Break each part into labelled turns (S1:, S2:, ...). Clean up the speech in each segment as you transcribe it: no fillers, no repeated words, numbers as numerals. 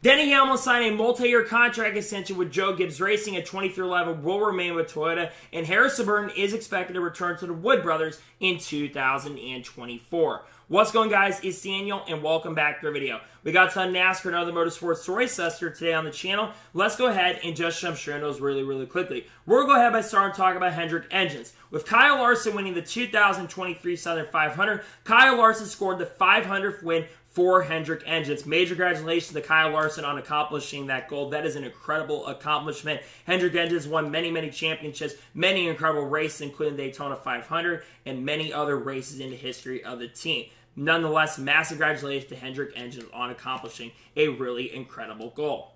S1: Denny Hamlin signed a multi-year contract extension with Joe Gibbs Racing at 23-11 will remain with Toyota, and Harrison Burton is expected to return to the Wood Brothers in 2024. What's going, guys? It's Daniel, and welcome back to the video. We got a ton of NASCAR and other motorsports stories today on the channel. Let's go ahead and just jump straight into those really quickly. We're going to go ahead by starting talking about Hendrick Engines. With Kyle Larson winning the 2023 Southern 500, Kyle Larson scored the 500th win for Hendrick Engines. Major congratulations to Kyle Larson on accomplishing that goal. That is an incredible accomplishment. Hendrick Engines won many championships, many incredible races, including the Daytona 500 and many other races in the history of the team. Nonetheless, massive congratulations to Hendrick Engines on accomplishing a really incredible goal.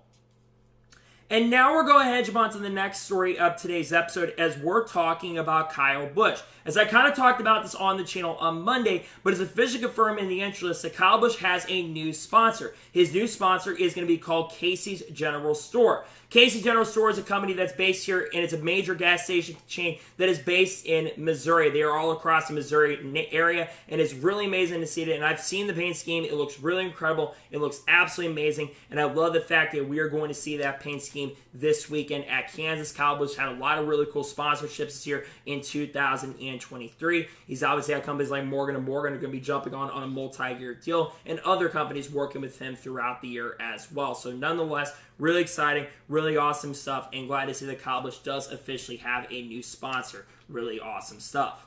S1: And now we're going ahead and jump on to the next story of today's episode as we're talking about Kyle Busch. As I kind of talked about this on the channel on Monday, but it's officially confirmed in the entry list that Kyle Busch has a new sponsor. His new sponsor is going to be called Casey's General Store. Casey's General Store is a company that's based here, and it's a major gas station chain that is based in Missouri. They are all across the Missouri area, and it's really amazing to see it. And I've seen the paint scheme. It looks really incredible. It looks absolutely amazing, and I love the fact that we are going to see that paint scheme this weekend at Kansas. Kyle Busch had a lot of really cool sponsorships this year in 2023. He's obviously had companies like Morgan & Morgan are going to be jumping on a multi-year deal, and other companies working with him throughout the year as well. So nonetheless, really exciting, really awesome stuff, and glad to see that Kyle Busch does officially have a new sponsor. Really awesome stuff.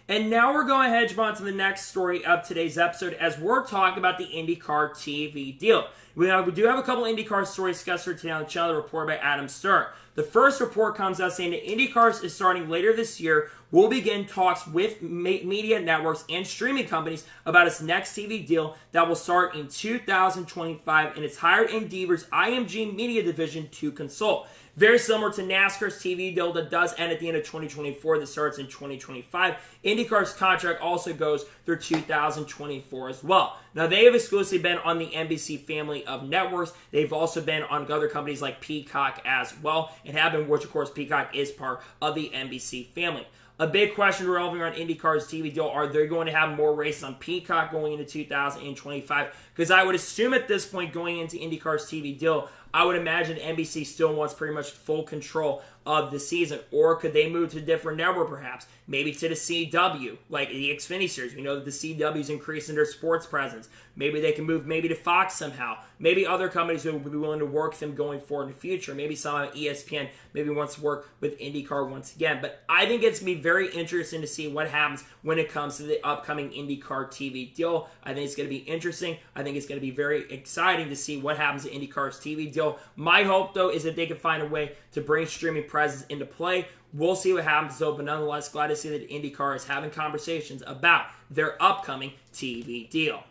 S1: And now we're going ahead and jump on to the next story of today's episode as we're talking about the IndyCar TV deal. We do have a couple IndyCar stories discussed here today on the channel, reported by Adam Stern. The first report comes out saying that IndyCar is starting later this year, will begin talks with media networks and streaming companies about its next TV deal that will start in 2025, and it's hired Endeavor's IMG Media division to consult. Very similar to NASCAR's TV deal that does end at the end of 2024 that starts in 2025. IndyCar's contract also goes through 2024 as well. Now, they have exclusively been on the NBC family of networks. They've also been on other companies like Peacock as well, and have been, which of course Peacock is part of the NBC family. A big question revolving around IndyCar's TV deal, are they going to have more races on Peacock going into 2025? Because I would assume at this point, going into IndyCar's TV deal, I would imagine NBC still wants pretty much full control of the season. Or could they move to a different network perhaps? Maybe to the CW, like the Xfinity Series. We know that the CW is increasing their sports presence. Maybe they can move maybe to Fox somehow. Maybe other companies would be willing to work with them going forward in the future. Maybe somehow ESPN maybe wants to work with IndyCar once again. But I think it's going to be very interesting to see what happens when it comes to the upcoming IndyCar TV deal. I think it's going to be interesting. I think it's going to be very exciting to see what happens to IndyCar's TV deal. My hope, though, is that they can find a way to bring streaming presence into play. We'll see what happens, though, but nonetheless, glad to see that IndyCar is having conversations about their upcoming TV deal.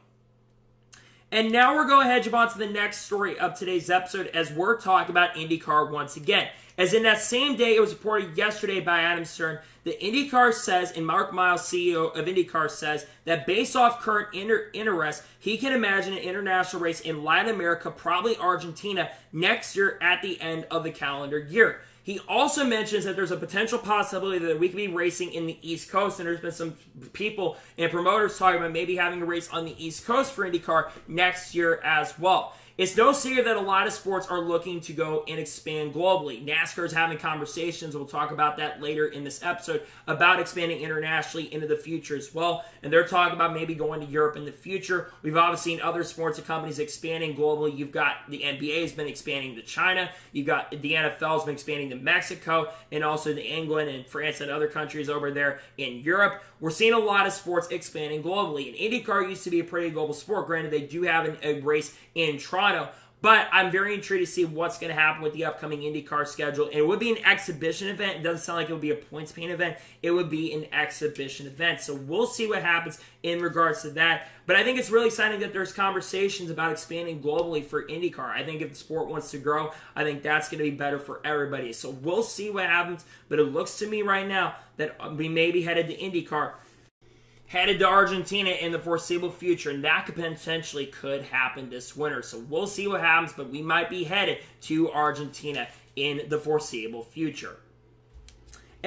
S1: And now we're going ahead and jump on to the next story of today's episode as we're talking about IndyCar once again. As in that same day, it was reported yesterday by Adam Stern that IndyCar says, and Mark Miles, CEO of IndyCar, says that based off current interest, he can imagine an international race in Latin America, probably Argentina, next year at the end of the calendar year. He also mentions that there's a potential possibility that we could be racing in the East Coast, and there's been some people and promoters talking about maybe having a race on the East Coast for IndyCar next year as well. It's no secret that a lot of sports are looking to go and expand globally. NASCAR is having conversations, we'll talk about that later in this episode, about expanding internationally into the future as well. And they're talking about maybe going to Europe in the future. We've obviously seen other sports and companies expanding globally. You've got the NBA has been expanding to China. You've got the NFL has been expanding to Mexico, and also to England and France and other countries over there in Europe. We're seeing a lot of sports expanding globally. And IndyCar used to be a pretty global sport. Granted, they do have a race in Toronto, but I'm very intrigued to see what's going to happen with the upcoming IndyCar schedule. And it would be an exhibition event. It doesn't sound like it would be a points paint event. It would be an exhibition event. So we'll see what happens in regards to that. But I think it's really exciting that there's conversations about expanding globally for IndyCar. I think if the sport wants to grow, I think that's going to be better for everybody. So we'll see what happens. But it looks to me right now that we may be headed to IndyCar, headed to Argentina in the foreseeable future, and that potentially could happen this winter. So we'll see what happens, but we might be headed to Argentina in the foreseeable future.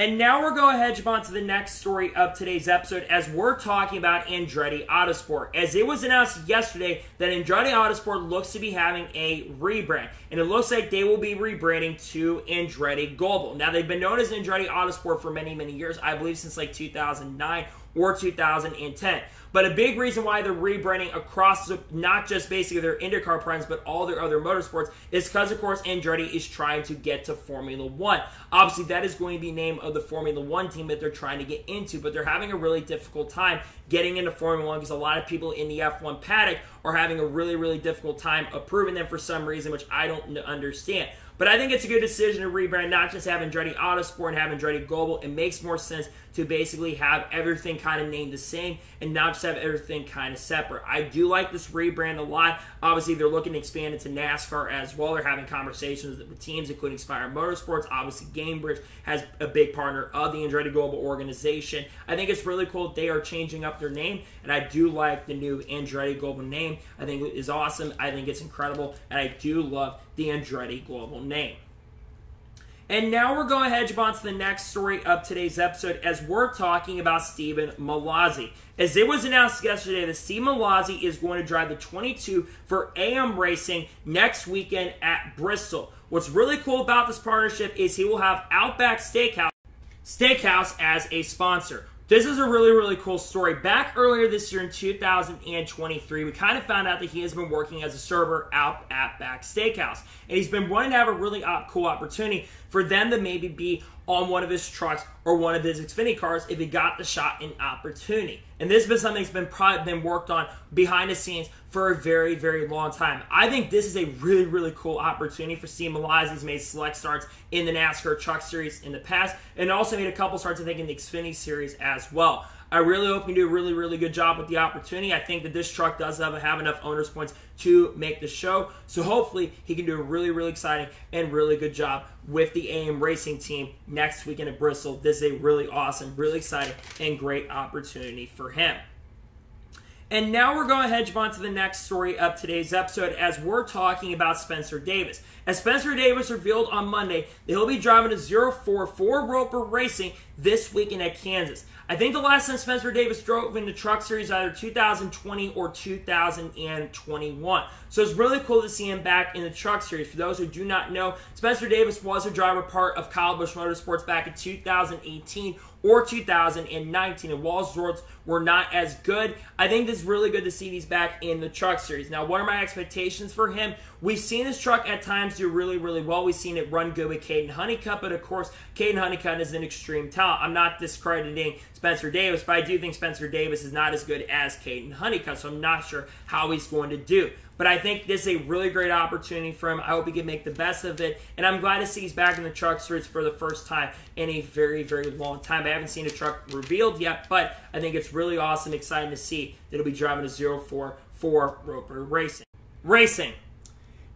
S1: And now we're going ahead and jump on to the next story of today's episode as we're talking about Andretti Autosport. As it was announced yesterday that Andretti Autosport looks to be having a rebrand. And it looks like they will be rebranding to Andretti Global. Now, they've been known as Andretti Autosport for many, many years. I believe since like 2009 or 2010. But a big reason why they're rebranding across not just basically their IndyCar brands, but all their other motorsports is because, of course, Andretti is trying to get to Formula One. Obviously, that is going to be the name of the Formula One team that they're trying to get into, but they're having a really difficult time getting into Formula One because a lot of people in the F1 paddock are having a really, really difficult time approving them for some reason, which I don't understand. But I think it's a good decision to rebrand, not just have Andretti Autosport and have Andretti Global. It makes more sense to basically have everything kind of named the same and not just have everything kind of separate. I do like this rebrand a lot. Obviously, they're looking to expand into NASCAR as well. They're having conversations with teams, including Spire Motorsports. Obviously, Gamebridge has a big partner of the Andretti Global organization. I think it's really cool that they are changing up their name, and I do like the new Andretti Global name. I think it is awesome. I think it's incredible, and I do love the Andretti Global name. And now we're going ahead and jump on to the next story of today's episode as we're talking about Stephen Malazzi. As it was announced yesterday that Steve Malazzi is going to drive the 22 for AM Racing next weekend at Bristol. What's really cool about this partnership is he will have Outback Steakhouse as a sponsor. This is a really, really cool story. Back earlier this year in 2023, we kind of found out that he has been working as a server out at Outback Steakhouse. And he's been wanting to have a really cool opportunity for them to maybe be on one of his trucks or one of his Xfinity cars if he got the shot and opportunity. And this has been something that's been worked on behind the scenes for a very, very long time. I think this is a really, really cool opportunity for Steve Malazzi. He's made select starts in the NASCAR Truck Series in the past and also made a couple starts, I think, in the Xfinity Series as well. I really hope he can do a really, really good job with the opportunity. I think that this truck does have enough owner's points to make the show. So hopefully he can do a really, really exciting and really good job with the AM Racing team next weekend at Bristol. This is a really awesome, really exciting, and great opportunity for him. And now we're going ahead and jump on to the next story of today's episode as we're talking about Spencer Davis. As Spencer Davis revealed on Monday that he'll be driving a 04 4-roper racing this weekend at Kansas. I think the last time Spencer Davis drove in the Truck Series either 2020 or 2021. So it's really cool to see him back in the Truck Series. For those who do not know, Spencer Davis was a driver part of Kyle Busch Motorsports back in 2018 or 2019, and while his results were not as good, I think it's really good to see these back in the Truck Series. Now, what are my expectations for him? We've seen this truck at times do really, really well. We've seen it run good with Caden Honeycutt, but of course, Caden Honeycutt is an extreme talent. I'm not discrediting Spencer Davis, but I do think Spencer Davis is not as good as Caden Honeycutt, so I'm not sure how he's going to do. But I think this is a really great opportunity for him. I hope he can make the best of it. And I'm glad to see he's back in the Truck Series for the first time in a very, very long time. I haven't seen a truck revealed yet, but I think it's really awesome, exciting to see that he'll be driving a 04 4-roper racing.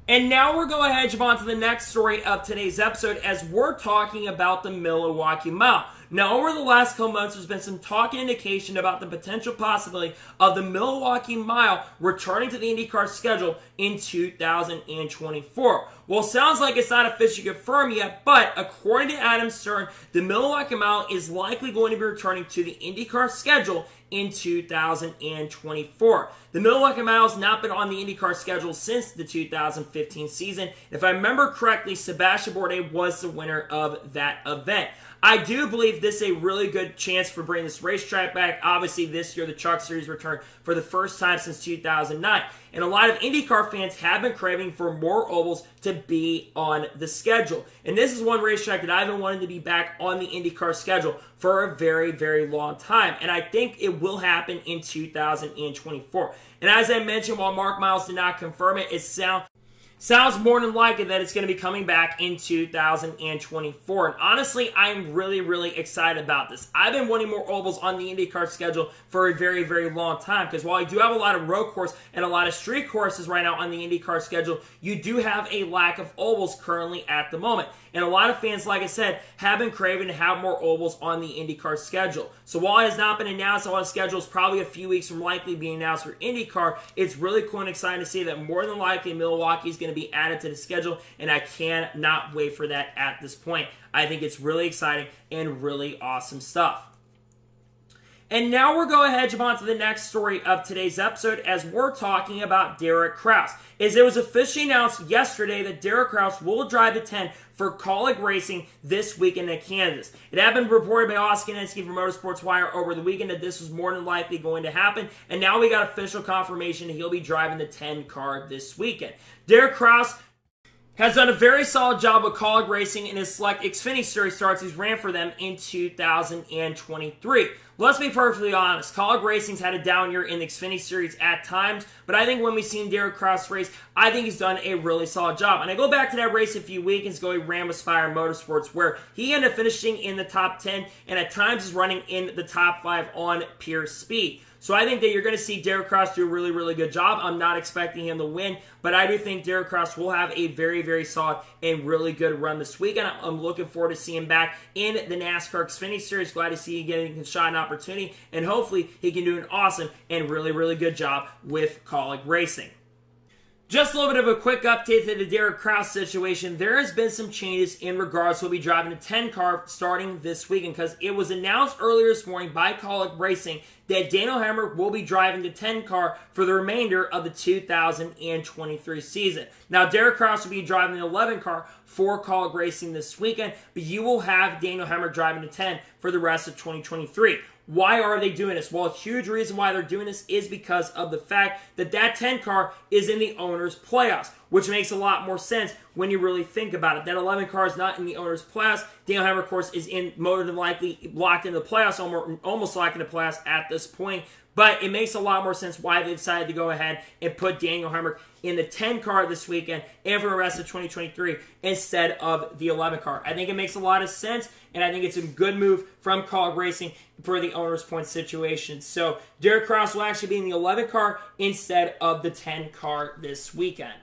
S1: And now we're going ahead and jump on to the next story of today's episode as we're talking about the Milwaukee Mile. Now, over the last couple months, there's been some talk and indication about the potential possibility of the Milwaukee Mile returning to the IndyCar schedule in 2024. Well, it sounds like it's not officially confirmed yet, but according to Adam Stern, the Milwaukee Mile is likely going to be returning to the IndyCar schedule in 2024. The Milwaukee Mile has not been on the IndyCar schedule since the 2015 season. If I remember correctly, Sebastian Bourdais was the winner of that event. I do believe this is a really good chance for bringing this racetrack back. Obviously, this year the Truck Series returned for the first time since 2009. And a lot of IndyCar fans have been craving for more ovals to be on the schedule. And this is one racetrack that I've been wanting to be back on the IndyCar schedule for a very, very long time. And I think it will happen in 2024. And as I mentioned, while Mark Miles did not confirm it, sounds more than likely that it's going to be coming back in 2024. And honestly, I'm really, really excited about this. I've been wanting more ovals on the IndyCar schedule for a very, very long time. Because while I do have a lot of road course and a lot of street courses right now on the IndyCar schedule, you do have a lack of ovals currently at the moment. And a lot of fans, like I said, have been craving to have more ovals on the IndyCar schedule. So while it has not been announced on the schedule, it's probably a few weeks from likely being announced for IndyCar, it's really cool and exciting to see that more than likely Milwaukee is going to to be added to the schedule, and I cannot wait for that at this point. I think it's really exciting and really awesome stuff. And now we're going ahead and jump on to the next story of today's episode as we're talking about Derek Kraus. As it was officially announced yesterday that Derek Kraus will drive the 10 for Kaulig Racing this weekend at Kansas. It had been reported by Austin Ensky from Motorsports Wire over the weekend that this was more than likely going to happen, and now we got official confirmation that he'll be driving the 10 car this weekend. Derek Kraus has done a very solid job with Kaulig Racing in his select Xfinity Series starts he's ran for them in 2023. Let's be perfectly honest, Kaulig Racing's had a down year in the Xfinity Series at times, but I think when we've seen Derek Kraus race, I think he's done a really solid job. And I go back to that race a few weekends ago he ran with Spire Motorsports, where he ended up finishing in the top 10, and at times is running in the top 5 on pure speed. So I think that you're going to see Derek Kraus do a really, really good job. I'm not expecting him to win, but I do think Derek Kraus will have a very, very solid and really good run this weekend. I'm looking forward to seeing him back in the NASCAR Xfinity Series. Glad to see him getting a shot and opportunity, and hopefully he can do an awesome and really, really good job with Kaulig Racing. Just a little bit of a quick update to the Derek Kraus situation. There has been some changes in regards to he'll be driving a 10 car starting this weekend, because it was announced earlier this morning by Kaulig Racing that Daniel Hemric will be driving the 10 car for the remainder of the 2023 season. Now, Derek Kraus will be driving the 11 car for Kaulig Racing this weekend, but you will have Daniel Hemric driving the 10 for the rest of 2023. Why are they doing this? Well, a huge reason why they're doing this is because of the fact that that 10 car is in the owner's playoffs, which makes a lot more sense when you really think about it. That 11 car is not in the owner's playoffs. Daniel Hemric, of course, is in more than likely locked into the playoffs, almost locked into the playoffs at this point. But it makes a lot more sense why they decided to go ahead and put Daniel Hemric in the 10 car this weekend and for the rest of 2023 instead of the 11 car. I think it makes a lot of sense, and I think it's a good move from Kaulig Racing for the owner's point situation. So Derek Kraus will actually be in the 11 car instead of the 10 car this weekend.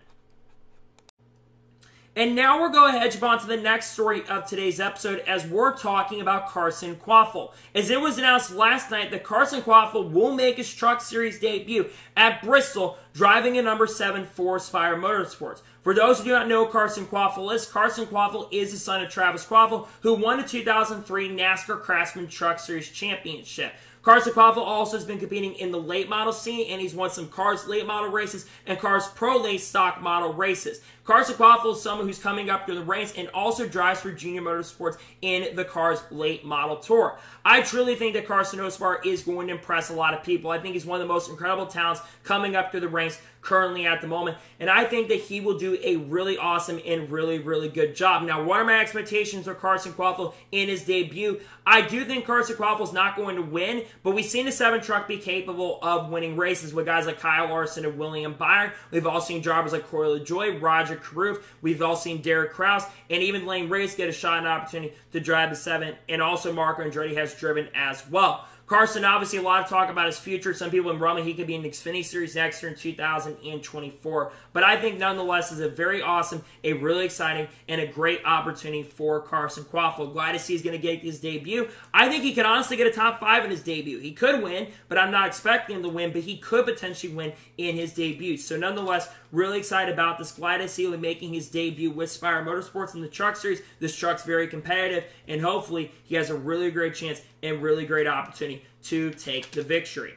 S1: And now we're going ahead and jump on to the next story of today's episode as we're talking about Carson Quaffle. As it was announced last night that Carson Quaffle will make his Truck Series debut at Bristol, driving a number 7 for Spire Motorsports. For those who do not know who Carson Quaffle is the son of Travis Quaffle, who won the 2003 NASCAR Craftsman Truck Series Championship. Carson Quaffle also has been competing in the late model scene, and he's won some Cars late model races and Cars Pro late stock model races. Carson Quaffle is someone who's coming up through the ranks and also drives for Junior Motorsports in the Cars late model tour. I truly think that Carson Quaffle is going to impress a lot of people. I think he's one of the most incredible talents coming up through the ranks currently at the moment, and I think that he will do a really awesome and really, really good job. Now, what are my expectations for Carson Quaffle in his debut? I do think Carson Quaffle is not going to win, but we've seen the 7 truck be capable of winning races with guys like Kyle Larson and William Byron. We've all seen drivers like Corey LaJoie, Roger Carruth. We've all seen Derek Kraus, and even Lane Race get a shot and opportunity to drive the 7, and also Marco Andretti has driven as well. Carson, obviously, a lot of talk about his future. Some people in rumbling he could be in the Xfinity Series next year in 2024. But I think, nonetheless, is a very awesome, a really exciting, and a great opportunity for Carson Quaffle. Glad to see he's going to get his debut. I think he could honestly get a top 5 in his debut. He could win, but I'm not expecting him to win, but he could potentially win in his debut. So, nonetheless, really excited about this. Glad to see him making his debut with Spire Motorsports in the Truck Series. This truck's very competitive, and hopefully he has a really great chance and really great opportunity to take the victory.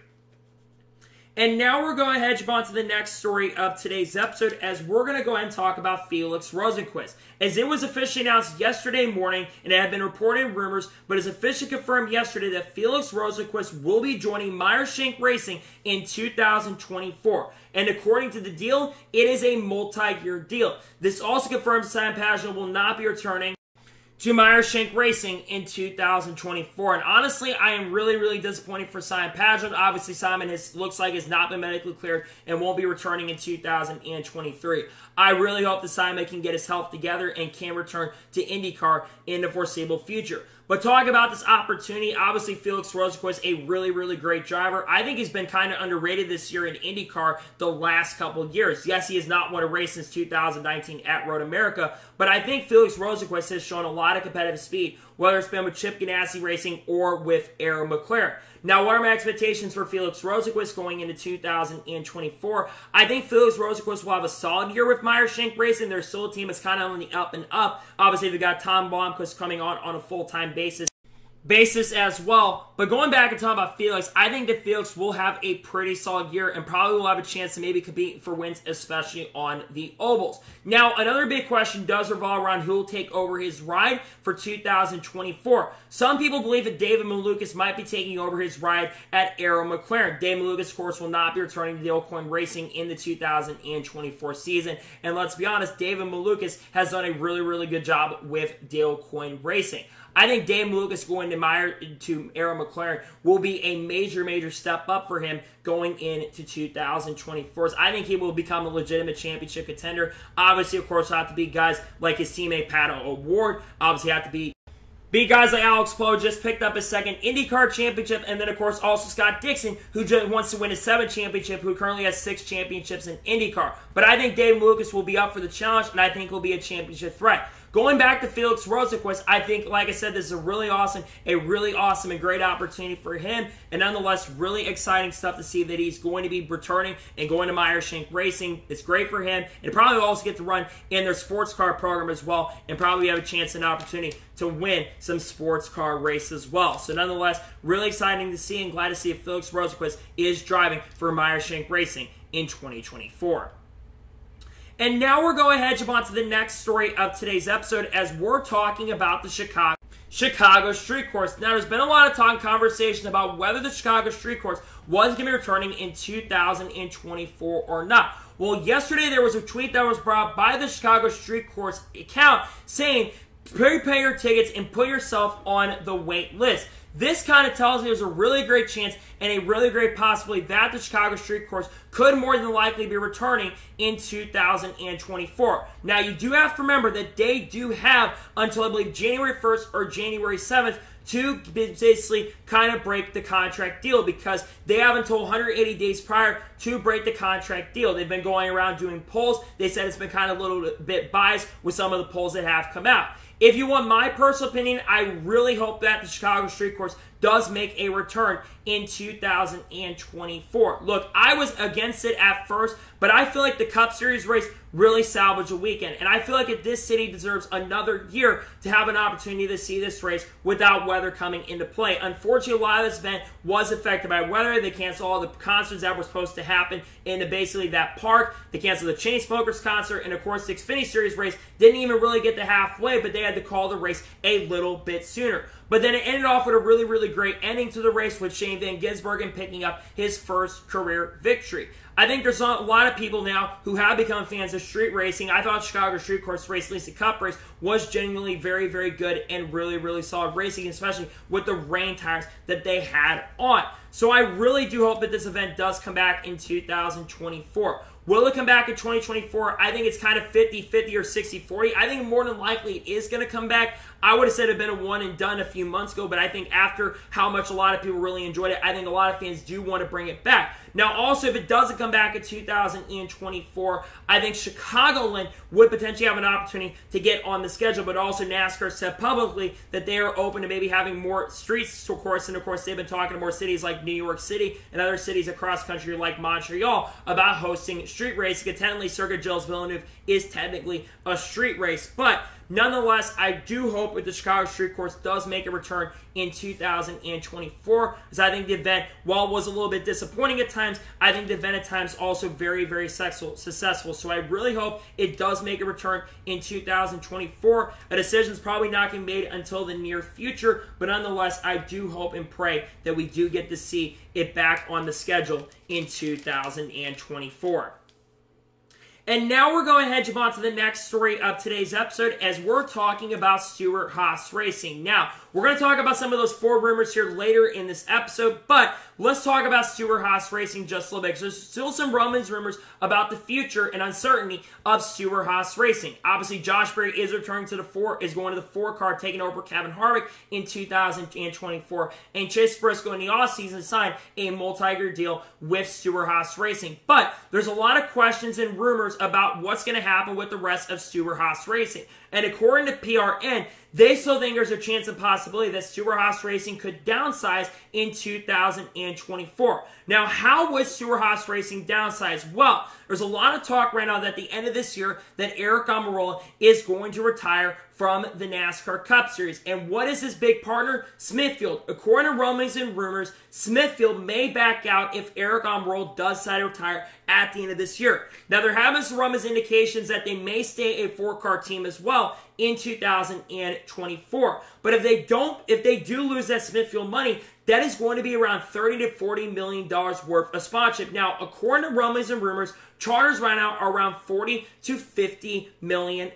S1: And now we're going ahead and jump on to the next story of today's episode as we're going to go ahead and talk about Felix Rosenqvist. As it was officially announced yesterday morning, and it had been reported in rumors, but it's officially confirmed yesterday that Felix Rosenqvist will be joining Meyer Shank Racing in 2024. And according to the deal, it is a multi-year deal. This also confirms Simon Pagenaud will not be returning to Meyer Shank Racing in 2024. And honestly, I am really, really disappointed for Simon Pagenaud. Obviously, Simon looks like has not been medically cleared and won't be returning in 2023. I really hope that Simon can get his health together and can return to IndyCar in the foreseeable future. But talking about this opportunity, obviously Felix Rosenqvist, a really, really great driver. I think he's been kind of underrated this year in IndyCar the last couple of years. Yes, he has not won a race since 2019 at Road America, but I think Felix Rosenqvist has shown a lot of competitive speed, whether it's been with Chip Ganassi Racing or with Arrow McLaren. Now, what are my expectations for Felix Rosenqvist going into 2024? I think Felix Rosenqvist will have a solid year with Meyer-Shank Racing. They're still a team that's kind of on the up and up. Obviously, they've got Tom Blomqvist coming on a full-time basis as well. But going back and talking about Felix, I think that Felix will have a pretty solid year and probably will have a chance to maybe compete for wins, especially on the ovals. Now, another big question does revolve around who will take over his ride for 2024. Some people believe that David Malukas might be taking over his ride at Arrow McLaren. David Malukas, of course, will not be returning to Dale Coyne Racing in the 2024 season. And let's be honest, David Malukas has done a really, really good job with Dale Coyne Racing. I think Dave Malukas going to Arrow McLaren will be a major, major step up for him going into 2024. I think he will become a legitimate championship contender. Obviously, of course, have to be guys like his teammate Pato O'Ward. Obviously, have to be guys like Alex Poe, just picked up his second IndyCar championship, and then, of course, also Scott Dixon, who just wants to win his 7th championship, who currently has 6 championships in IndyCar. But I think Dave Malukas will be up for the challenge, and I think he'll be a championship threat. Going back to Felix Rosenqvist, I think, like I said, this is a really awesome and great opportunity for him, and nonetheless, really exciting stuff to see that he's going to be returning and going to Meyer-Shank Racing. It's great for him, and probably will also get to run in their sports car program as well, and probably have a chance and opportunity to win some sports car races as well. So nonetheless, really exciting to see and glad to see if Felix Rosenqvist is driving for Meyer-Shank Racing in 2024. And now we're going ahead and jump on to the next story of today's episode as we're talking about the Chicago Street Course. Now, there's been a lot of talk and conversation about whether the Chicago Street Course was going to be returning in 2024 or not. Well, yesterday there was a tweet that was brought up by the Chicago Street Course account saying, prepare your tickets and put yourself on the wait list. This kind of tells me there's a really great chance and a really great possibility that the Chicago Street Course could more than likely be returning in 2024. Now, you do have to remember that they do have until, I believe, January 1st or January 7th to basically kind of break the contract deal, because they have until 180 days prior to break the contract deal. They've been going around doing polls. They said it's been kind of a little bit biased with some of the polls that have come out. If you want my personal opinion, I really hope that the Chicago Street Course does make a return in 2024. Look, I was against it at first, but I feel like the Cup Series race really salvaged a weekend. And I feel like this city deserves another year to have an opportunity to see this race without weather coming into play. Unfortunately, a lot of this event was affected by weather. They canceled all the concerts that were supposed to happen in basically that park. They canceled the Chainsmokers concert. And, of course, the Xfinity Series race didn't even really get to halfway, but they had to call the race a little bit sooner. But then it ended off with a really, really great ending to the race with Shane Van Gisbergen picking up his first career victory. I think there's a lot of people now who have become fans of street racing. I thought Chicago Street Course race, at least the Cup race, was genuinely very, very good and really, really solid racing, especially with the rain tires that they had on. So I really do hope that this event does come back in 2024. Will it come back in 2024? I think it's kind of 50-50 or 60-40. I think more than likely it is going to come back. I would have said it had been a one and done a few months ago, but I think after how much a lot of people really enjoyed it, I think a lot of fans do want to bring it back. Now, also, if it doesn't come back in 2024, I think Chicagoland would potentially have an opportunity to get on the schedule, but also NASCAR said publicly that they are open to maybe having more streets, of course, and of course, they've been talking to more cities like New York City and other cities across country like Montreal about hosting street racing. Technically, Circuit Gilles Villeneuve is technically a street race, but nonetheless, I do hope that the Chicago Street Course does make a return in 2024, because I think the event, while it was a little bit disappointing at times, I think the event at times also very, very successful. So I really hope it does make a return in 2024. A decision is probably not going to be made until the near future, but nonetheless, I do hope and pray that we do get to see it back on the schedule in 2024. And now we're going ahead and jump on to the next story of today's episode as we're talking about Stewart-Haas Racing. Now, we're going to talk about some of those 4 rumors here later in this episode, but let's talk about Stewart-Haas Racing just a little bit. So there's still some rumors about the future and uncertainty of Stewart-Haas Racing. Obviously, Josh Berry is returning to is going to the 4 car, taking over Kevin Harvick in 2024, and Chase Briscoe in the offseason signed a multi-year deal with Stewart-Haas Racing. But there's a lot of questions and rumors about what's going to happen with the rest of Stewart-Haas Racing. And according to PRN, they still think there's a chance and possibility that Stewart-Haas Racing could downsize in 2024. Now, how would Stewart-Haas Racing downsize? Well, there's a lot of talk right now that at the end of this year that Eric Almirola is going to retire from the NASCAR Cup Series. And what is his big partner? Smithfield. According to rumors and rumors, Smithfield may back out if Eric Almirola does decide to retire at the end of this year. Now, there have been some rumors indications that they may stay a 4-car team as well in 2024. But if they do lose that Smithfield money, that is going to be around $30 to $40 million worth of sponsorship. Now, according to rumors and rumors, charters right now are around $40 to $50 million.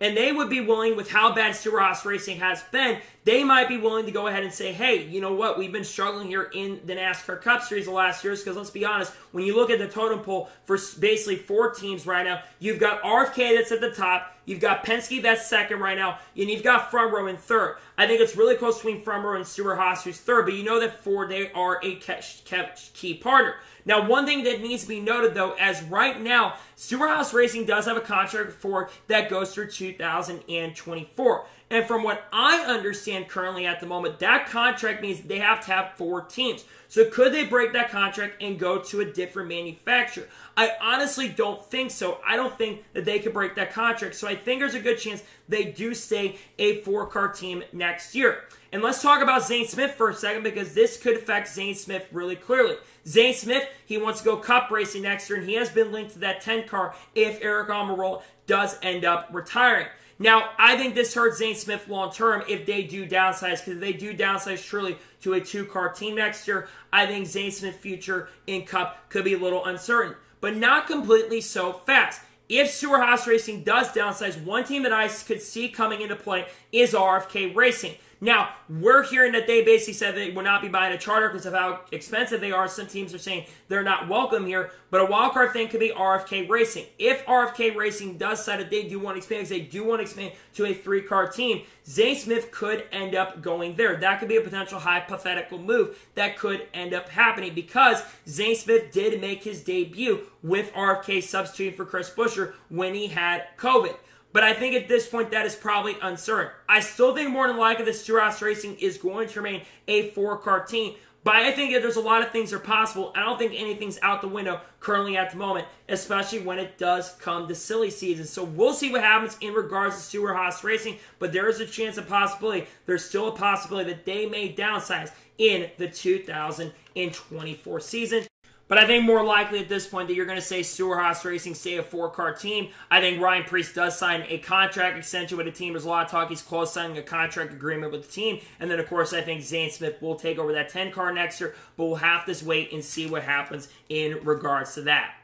S1: And they would be willing, with how bad Stewart-Haas Racing has been, they might be willing to go ahead and say, hey, you know what, we've been struggling here in the NASCAR Cup Series the last years, because let's be honest, when you look at the totem pole for basically 4 teams right now, you've got RFK that's at the top, you've got Penske that's second right now, and you've got Front Row in third. I think it's really close between Front Row and Stewart-Haas, who's third, but you know that Ford, they are a key partner. Now, one thing that needs to be noted, though, as right now, Stewart-Haas Racing does have a contract with Ford that goes through 2024. And from what I understand currently at the moment, that contract means they have to have 4 teams. So could they break that contract and go to a different manufacturer? I honestly don't think so. I don't think that they could break that contract. So I think there's a good chance they do stay a 4-car team next year. And let's talk about Zane Smith for a second, because this could affect Zane Smith really clearly. Zane Smith, he wants to go Cup racing next year, and he has been linked to that 10-car if Eric Almirola does end up retiring. Now, I think this hurts Zane Smith long-term if they do downsize, because if they do downsize truly to a 2-car team next year, I think Zane Smith's future in Cup could be a little uncertain. But not completely so fast. If Stewart-Haas Racing does downsize, one team that I could see coming into play is RFK Racing. Now, we're hearing that they basically said they will not be buying a charter because of how expensive they are. Some teams are saying they're not welcome here, but a wildcard thing could be RFK Racing. If RFK Racing does decide that they do want to expand, because they do want to expand to a 3-car team, Zane Smith could end up going there. That could be a potential hypothetical move that could end up happening, because Zane Smith did make his debut with RFK substituting for Chris Buescher when he had COVID. But I think at this point that is probably uncertain. I still think more than likely that Stewart-Haas Racing is going to remain a 4-car team. But I think that there's a lot of things that are possible. I don't think anything's out the window currently at the moment, especially when it does come to silly season. So we'll see what happens in regards to Stewart-Haas Racing. But there is a chance of possibility. There's still a possibility that they may downsize in the 2024 season. But I think more likely at this point that you're going to say Stewart-Haas Racing stay a 4-car team. I think Ryan Preece does sign a contract extension with the team. There's a lot of talk he's close signing a contract agreement with the team. And then, of course, I think Zane Smith will take over that 10-car next year. But we'll have to wait and see what happens in regards to that.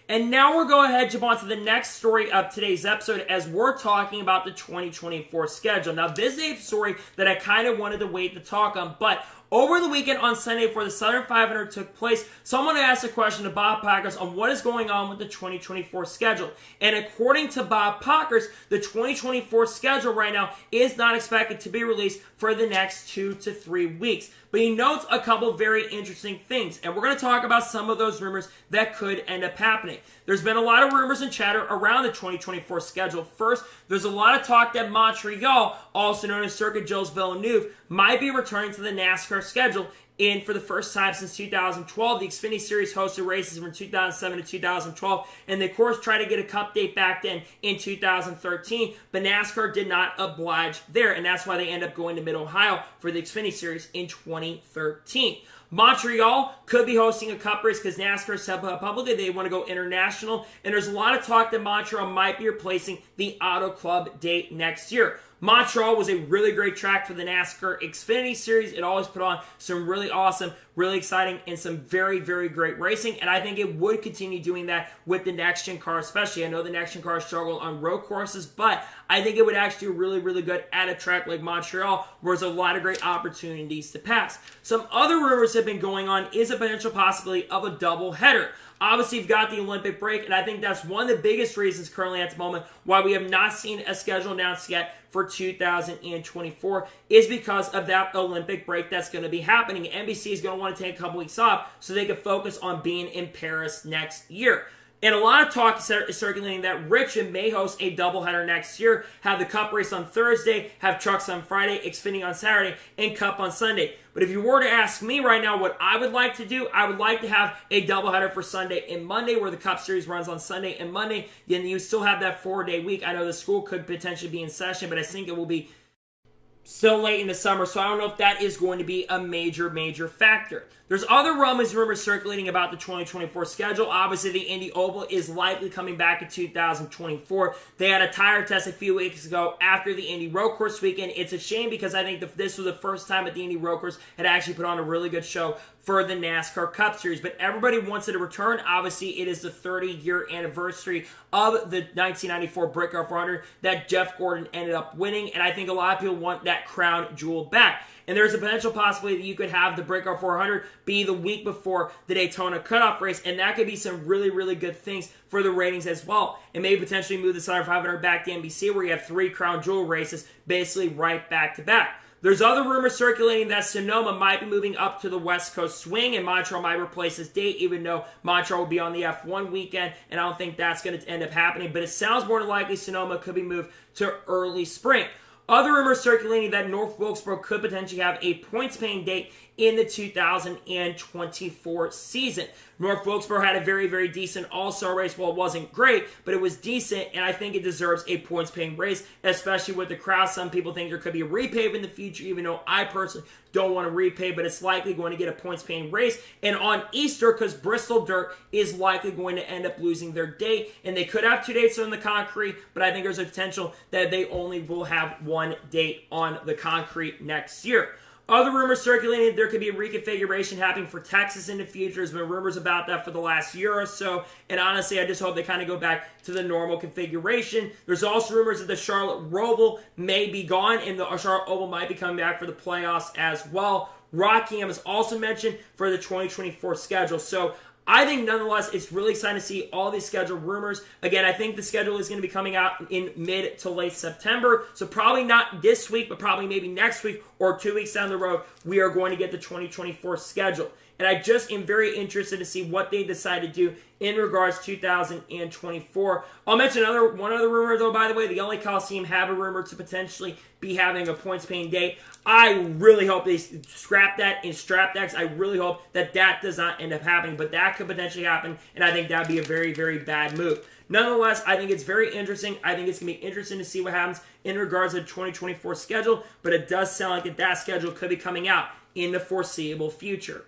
S1: And now we'll go ahead and jump on to the next story of today's episode, as we're talking about the 2024 schedule. Now, this is a story that I kind of wanted to wait to talk on, but over the weekend on Sunday before the Southern 500 took place, someone asked a question to Bob Pockrass on what is going on with the 2024 schedule. And according to Bob Pockrass, the 2024 schedule right now is not expected to be released for the next 2 to 3 weeks. But he notes a couple very interesting things, and we're going to talk about some of those rumors that could end up happening. There's been a lot of rumors and chatter around the 2024 schedule. First, there's a lot of talk that Montreal, also known as Circuit Gilles Villeneuve, might be returning to the NASCAR schedule for the first time since 2012. The Xfinity Series hosted races from 2007 to 2012, and they, of course, tried to get a Cup date back then in 2013, but NASCAR did not oblige there, and that's why they end up going to Mid-Ohio for the Xfinity Series in 2013. Montreal could be hosting a Cup race because NASCAR said publicly they want to go international, and there's a lot of talk that Montreal might be replacing the Auto Club date next year. Montreal was a really great track for the NASCAR Xfinity Series. It always put on some really awesome, really exciting, and some very, very great racing, and I think it would continue doing that with the next-gen car especially. I know the next-gen car struggled on road courses, but I think it would actually do really, really good at a track like Montreal, where there's a lot of great opportunities to pass. Some other rumors have been going on is a potential possibility of a double-header. Obviously, you've got the Olympic break, and I think that's one of the biggest reasons currently at the moment why we have not seen a schedule announced yet for 2024 is because of that Olympic break that's going to be happening. NBC is going to want to take a couple weeks off so they can focus on being in Paris next year. And a lot of talk is circulating that Richmond may host a doubleheader next year, have the Cup race on Thursday, have trucks on Friday, Xfinity on Saturday, and Cup on Sunday. But if you were to ask me right now what I would like to do, I would like to have a doubleheader for Sunday and Monday, where the Cup Series runs on Sunday and Monday. Then you still have that 4-day week. I know the school could potentially be in session, but I think it will be still late in the summer, so I don't know if that is going to be a major, major factor. There's other rumors circulating about the 2024 schedule. Obviously, the Indy Oval is likely coming back in 2024. They had a tire test a few weeks ago after the Indy Road Course weekend. It's a shame because I think this was the first time that the Indy Road Course had actually put on a really good show for the NASCAR Cup Series, but everybody wants it to return. Obviously, it is the 30-year anniversary of the 1994 Brickyard 400 that Jeff Gordon ended up winning, and I think a lot of people want that crown jewel back. And there's a potential possibility that you could have the Brickyard 400 be the week before the Daytona cutoff race, and that could be some really, really good things for the ratings as well. And maybe potentially move the Southern 500 back to NBC, where you have 3 crown jewel races basically right back to back. There's other rumors circulating that Sonoma might be moving up to the West Coast swing, and Montreal might replace this date, even though Montreal will be on the F1 weekend, and I don't think that's going to end up happening. But it sounds more than likely Sonoma could be moved to early spring. Other rumors circulating that North Wilkesboro could potentially have a points-paying date in the 2024 season. North Wilkesboro had a very, very decent all-star race. Well, it wasn't great, but it was decent, and I think it deserves a points-paying race, especially with the crowd. Some people think there could be a repave in the future, even though I personally don't want to repave, but it's likely going to get a points-paying race. And on Easter, because Bristol Dirt is likely going to end up losing their date, and they could have 2 dates on the concrete, but I think there's a potential that they only will have 1 date on the concrete next year. Other rumors circulating there could be a reconfiguration happening for Texas in the future. There's been rumors about that for the last year or so, and honestly, I just hope they kind of go back to the normal configuration. There's also rumors that the Charlotte Roval may be gone, and the Charlotte Oval might be coming back for the playoffs as well. Rockingham is also mentioned for the 2024 schedule, so I think, nonetheless, it's really exciting to see all these schedule rumors. Again, I think the schedule is going to be coming out in mid to late September, so probably not this week, but probably maybe next week or 2 weeks down the road, we are going to get the 2024 schedule. And I just am very interested to see what they decide to do in regards to 2024. I'll mention one other rumor, though, by the way. The LA Coliseum have a rumor to potentially be having a points-paying day. I really hope they scrap that and strap that. I really hope that that does not end up happening, but that could potentially happen, and I think that would be a very, very bad move. Nonetheless, I think it's very interesting. I think it's going to be interesting to see what happens in regards to the 2024 schedule, but it does sound like that schedule could be coming out in the foreseeable future.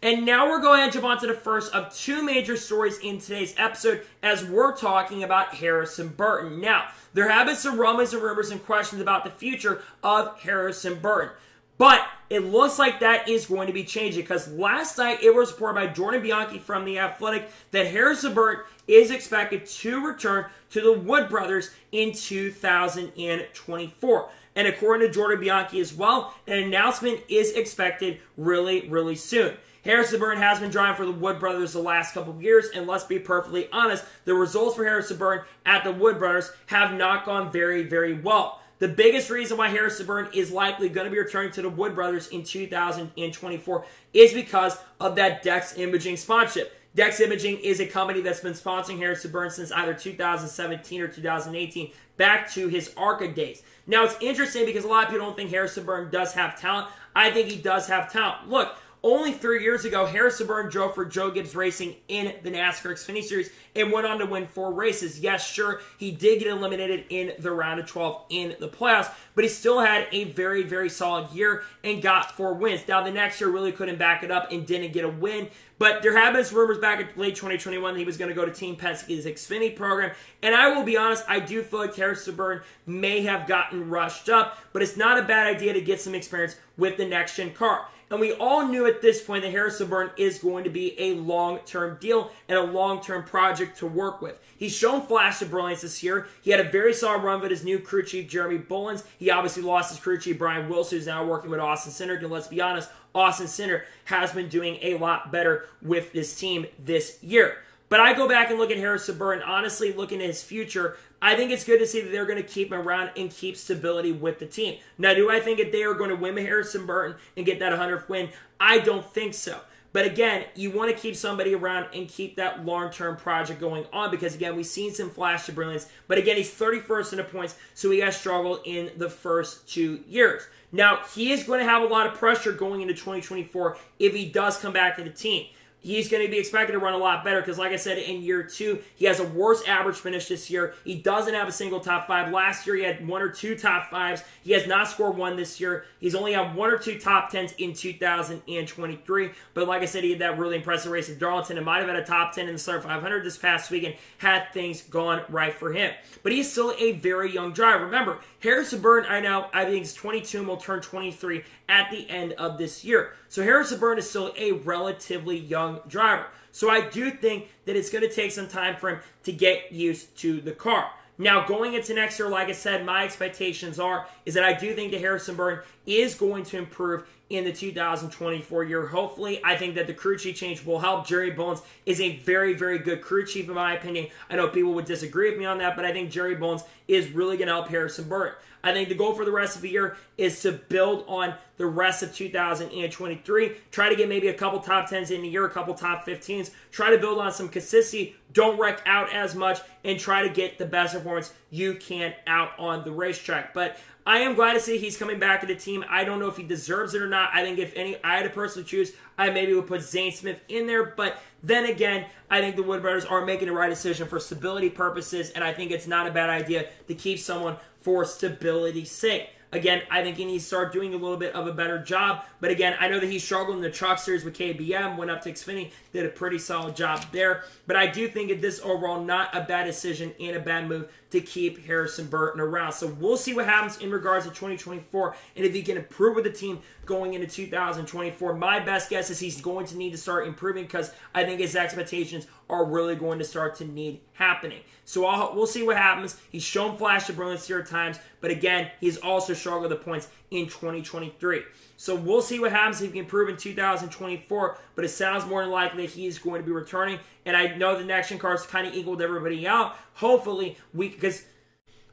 S1: And now we're going to jump on to the first of 2 major stories in today's episode as we're talking about Harrison Burton. Now, there have been some rumors and rumors and questions about the future of Harrison Burton. But it looks like that is going to be changing because last night it was reported by Jordan Bianchi from The Athletic that Harrison Burton is expected to return to the Wood Brothers in 2024. And according to Jordan Bianchi as well, an announcement is expected really, really soon. Harrison Burton has been driving for the Wood Brothers the last couple of years, and let's be perfectly honest, the results for Harrison Burton at the Wood Brothers have not gone very, very well. The biggest reason why Harrison Burton is likely going to be returning to the Wood Brothers in 2024 is because of that Dex Imaging sponsorship. Dex Imaging is a company that's been sponsoring Harrison Burton since either 2017 or 2018, back to his ARCA days. Now, it's interesting because a lot of people don't think Harrison Burton does have talent. I think he does have talent. Look, only 3 years ago, Harrison Burton drove for Joe Gibbs Racing in the NASCAR Xfinity Series and went on to win 4 races. Yes, sure, he did get eliminated in the round of 12 in the playoffs, but he still had a very, very solid year and got 4 wins. Now, the next year really couldn't back it up and didn't get a win, but there have been some rumors back in late 2021 that he was going to go to Team Penske's Xfinity program, and I will be honest, I do feel like Harrison Burton may have gotten rushed up, but it's not a bad idea to get some experience with the next-gen car. And we all knew at this point that Harrison Burton is going to be a long-term deal and a long-term project to work with. He's shown flashes of brilliance this year. He had a very solid run with his new crew chief, Jeremy Bullins. He obviously lost his crew chief, Brian Wilson, who's now working with Austin Cindric. And let's be honest, Austin Cindric has been doing a lot better with this team this year. But I go back and look at Harrison Burton, honestly looking at his future, I think it's good to see that they're going to keep him around and keep stability with the team. Now, do I think that they are going to win with Harrison Burton and get that 100th win? I don't think so. But again, you want to keep somebody around and keep that long-term project going on because, again, we've seen some flash of brilliance. But again, he's 31st in the points, so he has struggled in the first 2 years. Now, he is going to have a lot of pressure going into 2024 if he does come back to the team. He's going to be expected to run a lot better because, like I said, in year 2, he has a worse average finish this year. He doesn't have a single top 5. Last year, he had 1 or 2 top 5s. He has not scored 1 this year. He's only had 1 or 2 top 10s in 2023. But like I said, he had that really impressive race at Darlington and might have had a top 10 in the Star 500 this past weekend had things gone right for him. But he's still a very young driver. Remember, Harrison Burton, I think he's 22 and will turn 23 at the end of this year. So Harrison Burton is still a relatively young driver. So I do think that it's going to take some time for him to get used to the car. Now, going into next year, like I said, my expectations is that I do think that Harrison Burton is going to improve in the 2024 year. Hopefully, I think that the crew chief change will help. Jerry Bullins is a very, very good crew chief, in my opinion. I know people would disagree with me on that, but I think Jerry Bullins is really going to help Harrison Burton. I think the goal for the rest of the year is to build on the rest of 2023. Try to get maybe a couple top 10s in a year, a couple top 15s. Try to build on some consistency. Don't wreck out as much, and try to get the best performance you can out on the racetrack. But I am glad to see he's coming back to the team. I don't know if he deserves it or not. I think if I had to personally choose, I maybe would put Zane Smith in there. But then again, I think the Wood brothers are making the right decision for stability purposes, and I think it's not a bad idea to keep someone for stability's sake. Again, I think he needs to start doing a little bit of a better job. But again, I know that he struggled in the Truck Series with KBM, went up to Xfinity, did a pretty solid job there. But I do think that this overall not a bad decision and a bad move to keep Harrison Burton around. So we'll see what happens in regards to 2024 and if he can improve with the team going into 2024. My best guess is he's going to need to start improving because I think his expectations are really going to start to need happening. So we'll see what happens. He's shown flash of brilliance here at times, but again, he's also struggled with the points in 2023. So we'll see what happens if he can improve in 2024, but it sounds more than likely that he's going to be returning. And I know the next-gen cars kind of equaled everybody out. Hopefully, because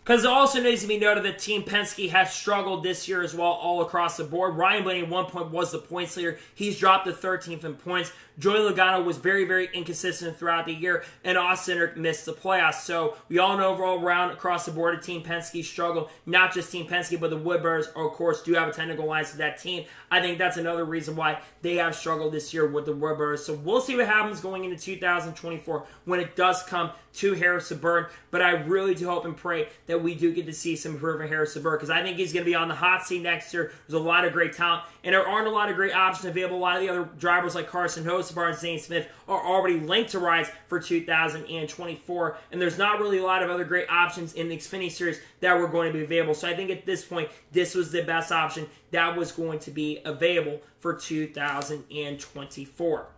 S1: it also needs to be noted that Team Penske has struggled this year as well all across the board. Ryan Blaney at one point was the points leader. He's dropped to 13th in points. Joey Logano was very, very inconsistent throughout the year, and Austin Cindric missed the playoffs. So we all know overall around across the board, Team Penske struggle. Not just Team Penske, but the Wood brothers, of course, do have a technical alliance with that team. I think that's another reason why they have struggled this year with the Wood brothers. So we'll see what happens going into 2024 when it does come to Harrison Burton. But I really do hope and pray that we do get to see some improvement in Harrison Burton because I think he's going to be on the hot seat next year. There's a lot of great talent, and there aren't a lot of great options available. A lot of the other drivers like Carson Hocevar and Zane Smith are already linked to rides for 2024, and there's not really a lot of other great options in the Xfinity Series that were going to be available. So I think at this point, this was the best option that was going to be available for 2024.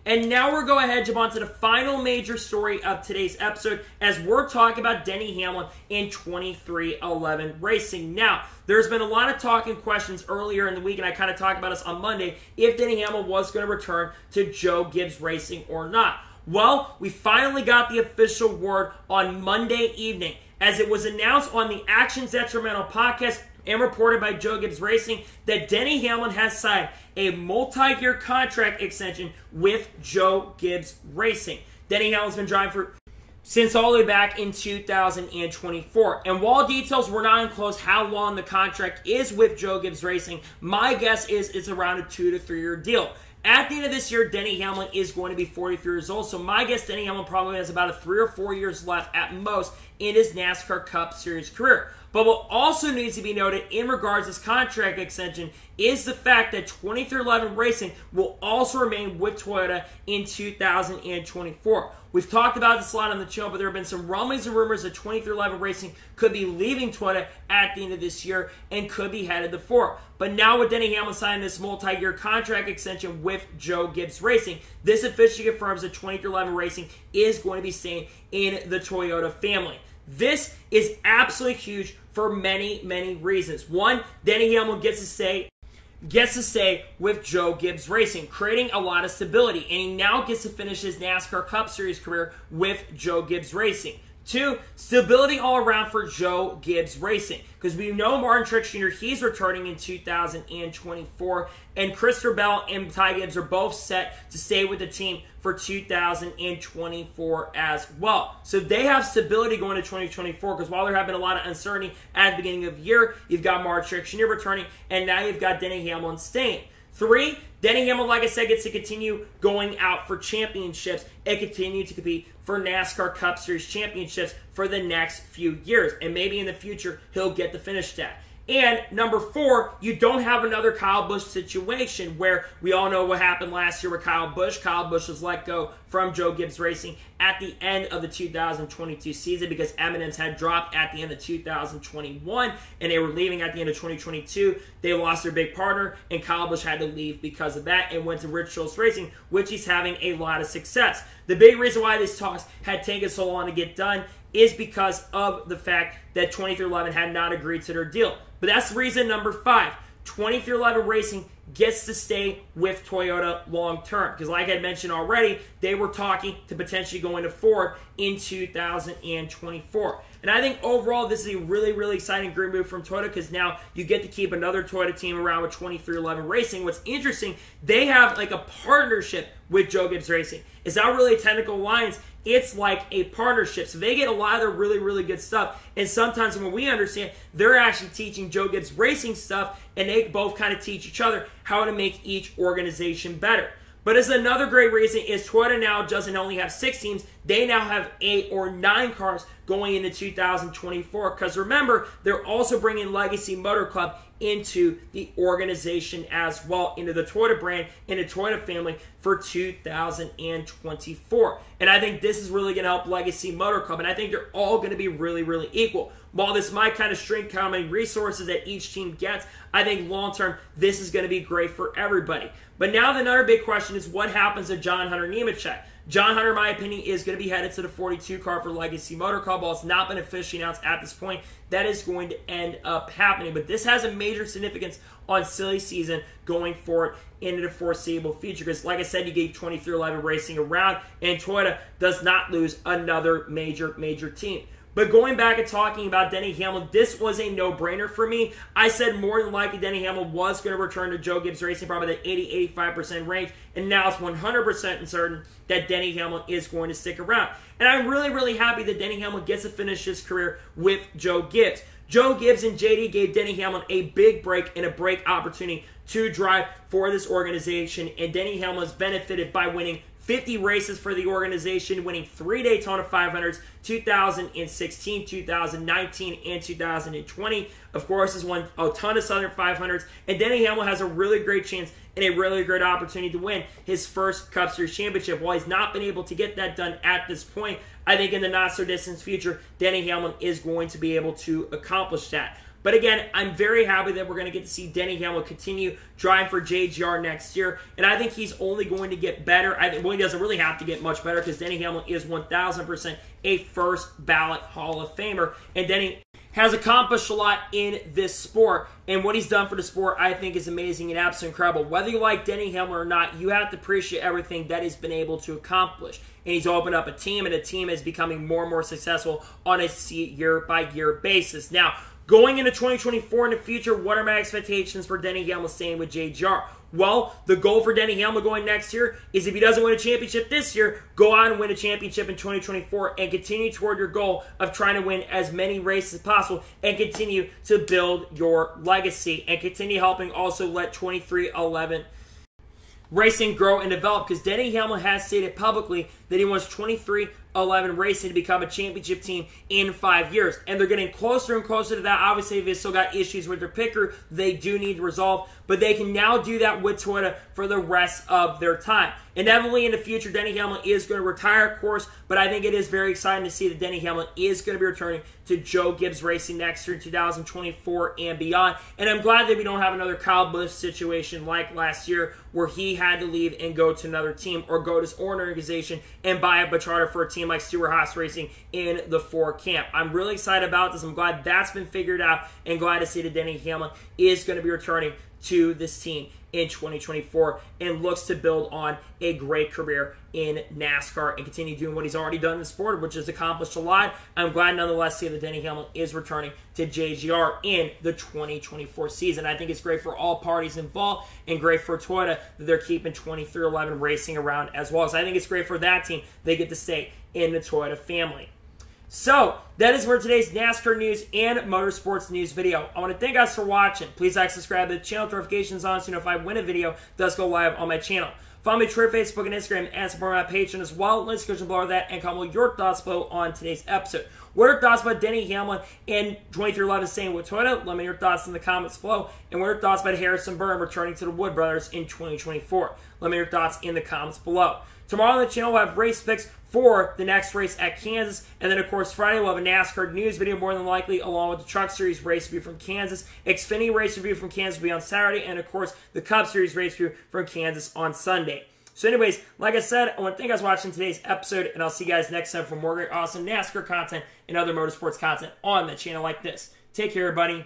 S1: And now we're going ahead and jump on to the final major story of today's episode as we're talking about Denny Hamlin in 23XI Racing. Now, there's been a lot of talk and questions earlier in the week, and I kind of talked about this on Monday, if Denny Hamlin was going to return to Joe Gibbs Racing or not. Well, we finally got the official word on Monday evening as it was announced on the Actions Detrimental podcast and reported by Joe Gibbs Racing that Denny Hamlin has signed a multi-year contract extension with Joe Gibbs Racing. Denny Hamlin's been driving since all the way back in 2024. And while details were not enclosed how long the contract is with Joe Gibbs Racing, my guess is it's around a 2 to 3 year deal. At the end of this year, Denny Hamlin is going to be 43 years old, so my guess Denny Hamlin probably has about 3 or 4 years left at most in his NASCAR Cup Series career. But what also needs to be noted in regards to this contract extension is the fact that 2311 Racing will also remain with Toyota in 2024. We've talked about this a lot on the channel, but there have been some rumblings and rumors that 2311 Racing could be leaving Toyota at the end of this year and could be headed to Ford. But now with Denny Hamlin signing this multi-year contract extension with Joe Gibbs Racing, this officially confirms that 2311 Racing is going to be staying in the Toyota family. This is absolutely huge for many, many reasons. One, Denny Hamlin gets to stay with Joe Gibbs Racing, creating a lot of stability, and he now gets to finish his NASCAR Cup Series career with Joe Gibbs Racing. Two, stability all around for Joe Gibbs Racing, because we know Martin Truex Jr., he's returning in 2024, and Christopher Bell and Ty Gibbs are both set to stay with the team for 2024 as well. So they have stability going to 2024, because while there have been a lot of uncertainty at the beginning of the year, you've got Martin Truex Jr. returning, and now you've got Denny Hamlin staying. Three, Denny Hamlin, like I said, gets to continue going out for championships and continue to compete for NASCAR Cup Series championships for the next few years. And maybe in the future, he'll get to finish that. And number four, you don't have another Kyle Busch situation where we all know what happened last year with Kyle Busch. Kyle Busch was let go from Joe Gibbs Racing at the end of the 2022 season because M&Ms had dropped at the end of 2021 and they were leaving at the end of 2022. They lost their big partner and Kyle Busch had to leave because of that and went to Rich Schultz Racing, which he's having a lot of success. The big reason why these talks had taken so long to get done is because of the fact that 2311 had not agreed to their deal. But that's reason number five. 2311 Racing gets to stay with Toyota long term. Because like I mentioned already, they were talking to potentially going to Ford in 2024. And I think overall this is a really, really exciting great move from Toyota because now you get to keep another Toyota team around with 2311 Racing. What's interesting, they have like a partnership with Joe Gibbs Racing. It's not really a technical alliance. It's like a partnership. So they get a lot of their really, really good stuff. And sometimes when we understand, they're actually teaching Joe Gibbs Racing stuff, and they both kind of teach each other how to make each organization better. But as another great reason is Toyota now doesn't only have 6 teams, they now have 8 or 9 cars going into 2024. Because remember, they're also bringing Legacy Motor Club into the organization as well, into the Toyota brand, in the Toyota family for 2024. And I think this is really going to help Legacy Motor Club, and I think they're all going to be really, really equal. While this might kind of shrink how many resources that each team gets, I think long-term, this is going to be great for everybody. But now the another big question is what happens to John Hunter Nemechek? John Hunter, in my opinion, is going to be headed to the 42 car for Legacy Motor Club. While it's not been officially announced at this point, that is going to end up happening. But this has a major significance on silly season going forward into the foreseeable future. Because, like I said, you gave 2311 Racing around, and Toyota does not lose another major team. But going back and talking about Denny Hamlin, this was a no-brainer for me. I said more than likely Denny Hamlin was going to return to Joe Gibbs Racing, probably the 80-85% range, and now it's 100% certain that Denny Hamlin is going to stick around. And I'm really, really happy that Denny Hamlin gets to finish his career with Joe Gibbs. Joe Gibbs and JD gave Denny Hamlin a big break and a break opportunity to drive for this organization, and Denny Hamlin has benefited by winning 50 races for the organization, winning 3 Daytona 500s, 2016, 2019, and 2020. Of course, has won a ton of Southern 500s, and Denny Hamlin has a really great chance and a really great opportunity to win his first Cup Series championship. While he's not been able to get that done at this point, I think in the not-so-distant future, Denny Hamlin is going to be able to accomplish that. But again, I'm very happy that we're going to get to see Denny Hamlin continue driving for JGR next year. And I think he's only going to get better. I think, well, he doesn't really have to get much better because Denny Hamlin is 1,000% a first ballot Hall of Famer. And Denny has accomplished a lot in this sport. And what he's done for the sport, I think, is amazing and absolutely incredible. Whether you like Denny Hamlin or not, you have to appreciate everything that he's been able to accomplish. And he's opened up a team, and the team is becoming more and more successful on a year-by-year basis. Now, going into 2024 in the future, what are my expectations for Denny Hamlin staying with JGR? Well, the goal for Denny Hamlin going next year is if he doesn't win a championship this year, go out and win a championship in 2024 and continue toward your goal of trying to win as many races as possible and continue to build your legacy and continue helping also let 23XI Racing grow and develop, because Denny Hamlin has stated publicly that he wants 23XI Racing to become a championship team in 5 years. And they're getting closer and closer to that. Obviously, they've still got issues with their picker they do need to resolve, but they can now do that with Toyota for the rest of their time. Inevitably, in the future, Denny Hamlin is going to retire, of course, but I think it is very exciting to see that Denny Hamlin is going to be returning to Joe Gibbs Racing next year in 2024 and beyond. And I'm glad that we don't have another Kyle Busch situation like last year where he had to leave and go to another team or go to his own organization and buy up a charter for a team like Stewart-Haas Racing in the Ford camp. I'm really excited about this. I'm glad that's been figured out and glad to see that Denny Hamlin is going to be returning to this team in 2024 and looks to build on a great career in NASCAR and continue doing what he's already done in the sport, which has accomplished a lot. I'm glad nonetheless to see that Denny Hamlin is returning to JGR in the 2024 season. I think it's great for all parties involved and great for Toyota that they're keeping 23XI Racing around as well. So I think it's great for that team. They get to stay in the Toyota family. So, that is for today's NASCAR news and motorsports news video. I want to thank you guys for watching. Please like, subscribe to the channel, notifications on so you know if I win a video does go live on my channel. Follow me on Twitter, Facebook, and Instagram, and support my Patreon as well. Links to below that, and comment your thoughts below on today's episode. What are your thoughts about Denny Hamlin and 23XI staying with Toyota? Let me know your thoughts in the comments below. And what are your thoughts about Harrison Burton returning to the Wood Brothers in 2024? Let me know your thoughts in the comments below. Tomorrow on the channel, we'll have race picks for the next race at Kansas. And then, of course, Friday, we'll have a NASCAR news video, more than likely, along with the Truck Series race review from Kansas. Xfinity race review from Kansas will be on Saturday. And, of course, the Cup Series race review from Kansas on Sunday. So anyways, like I said, I want to thank you guys for watching today's episode, and I'll see you guys next time for more great, awesome NASCAR content and other motorsports content on the channel like this. Take care, everybody.